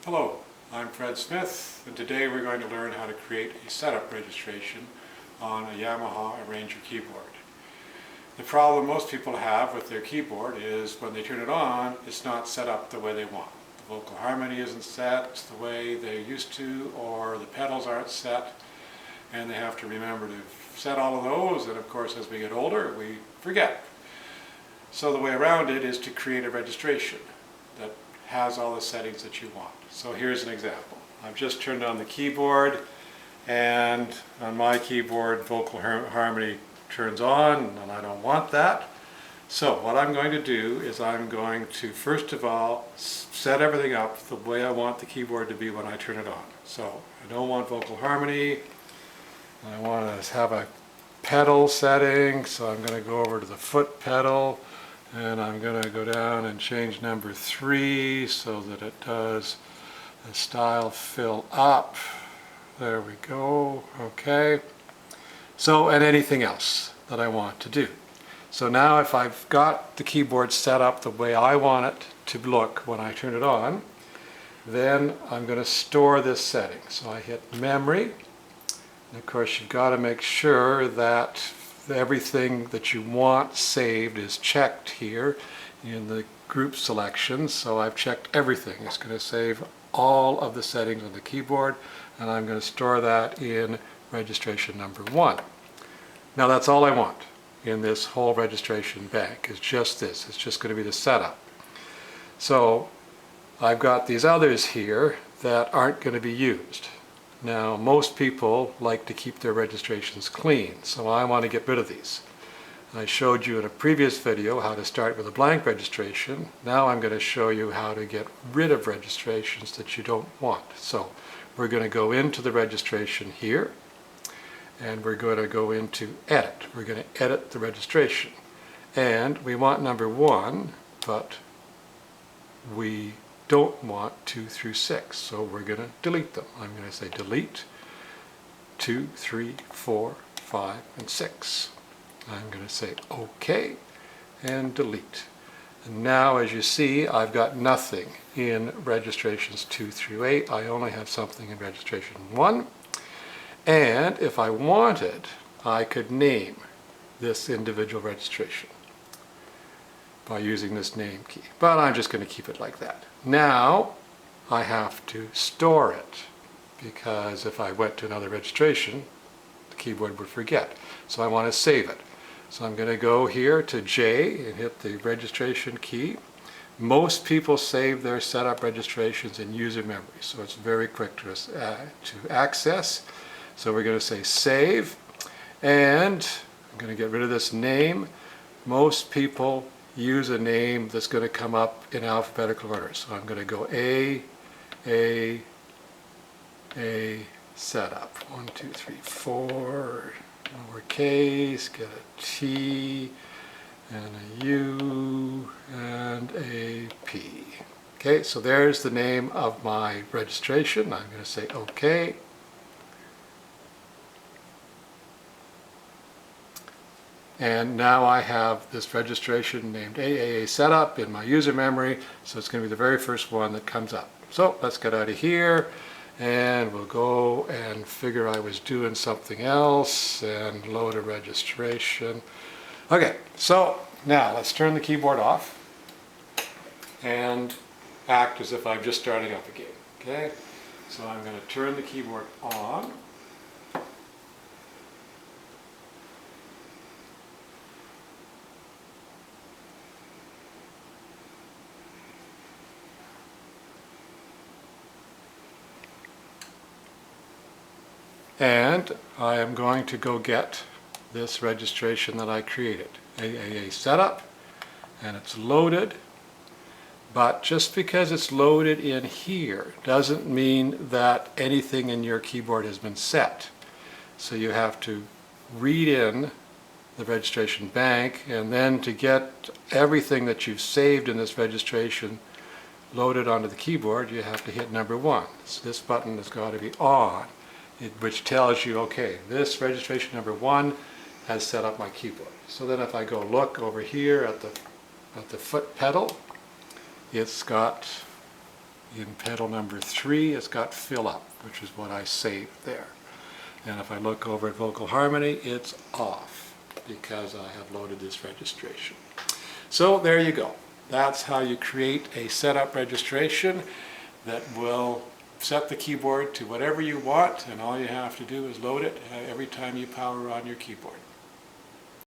Hello, I'm Fred Smith, and today we're going to learn how to create a setup registration on a Yamaha Arranger keyboard. The problem most people have with their keyboard is when they turn it on, it's not set up the way they want. The vocal harmony isn't set the way they're used to, or the pedals aren't set, and they have to remember to set all of those, and of course as we get older we forget. So the way around it is to create a registration that has all the settings that you want. So here's an example. I've just turned on the keyboard, and on my keyboard vocal harmony turns on, and I don't want that. So what I'm going to do is I'm going to first of all set everything up the way I want the keyboard to be when I turn it on. So I don't want vocal harmony. I want to have a pedal setting, so I'm going to go over to the foot pedal, and I'm going to go down and change number 3 so that it does the style fill up. There we go. Okay. So, and anything else that I want to do. So now if I've got the keyboard set up the way I want it to look when I turn it on, then I'm going to store this setting. So I hit memory, and of course you've got to make sure that everything that you want saved is checked here in the group selections. So I've checked everything. It's going to save all of the settings on the keyboard, and I'm going to store that in registration number 1. Now that's all I want in this whole registration bank, is just this. It's just going to be the setup. So I've got these others here that aren't going to be used. Now most people like to keep their registrations clean, so I want to get rid of these. I showed you in a previous video how to start with a blank registration. Now I'm going to show you how to get rid of registrations that you don't want. So we're going to go into the registration here, and we're going to go into edit. We're going to edit the registration, and we want number 1, but we don't want 2 through 6, so we're going to delete them. I'm going to say delete 2, 3, 4, 5, and 6. I'm going to say OK and delete. And now as you see, I've got nothing in registrations 2 through 8. I only have something in registration 1. And if I wanted, I could name this individual registration by using this name key. But I'm just going to keep it like that. Now I have to store it, because if I went to another registration, the keyboard would forget. So I want to save it. So I'm going to go here to J and hit the registration key. Most people save their setup registrations in user memory, so it's very quick to access. So we're going to say save, and I'm going to get rid of this name. Most people use a name that's going to come up in alphabetical order. So I'm going to go A, setup. 1, 2, 3, 4, lowercase, get a T, and a U, and a P. Okay, so there's the name of my registration. I'm going to say OK. And now I have this registration named AAA Setup in my user memory, so it's going to be the very first one that comes up. So let's get out of here, and we'll go and figure I was doing something else and load a registration. Okay, so now let's turn the keyboard off and act as if I'm just starting up again. Okay, so I'm going to turn the keyboard on. And I am going to go get this registration that I created, AAA Setup, and it's loaded. But just because it's loaded in here doesn't mean that anything in your keyboard has been set. So you have to read in the registration bank, and then to get everything that you've saved in this registration loaded onto the keyboard, you have to hit number 1. So this button has got to be on, which tells you, okay, this registration number 1 has set up my keyboard. So then if I go look over here at the foot pedal, it's got In pedal number 3, it's got fill up, which is what I saved there. And if I look over at vocal harmony, it's off because I have loaded this registration. So there you go. That's how you create a setup registration that will set the keyboard to whatever you want, and all you have to do is load it every time you power on your keyboard.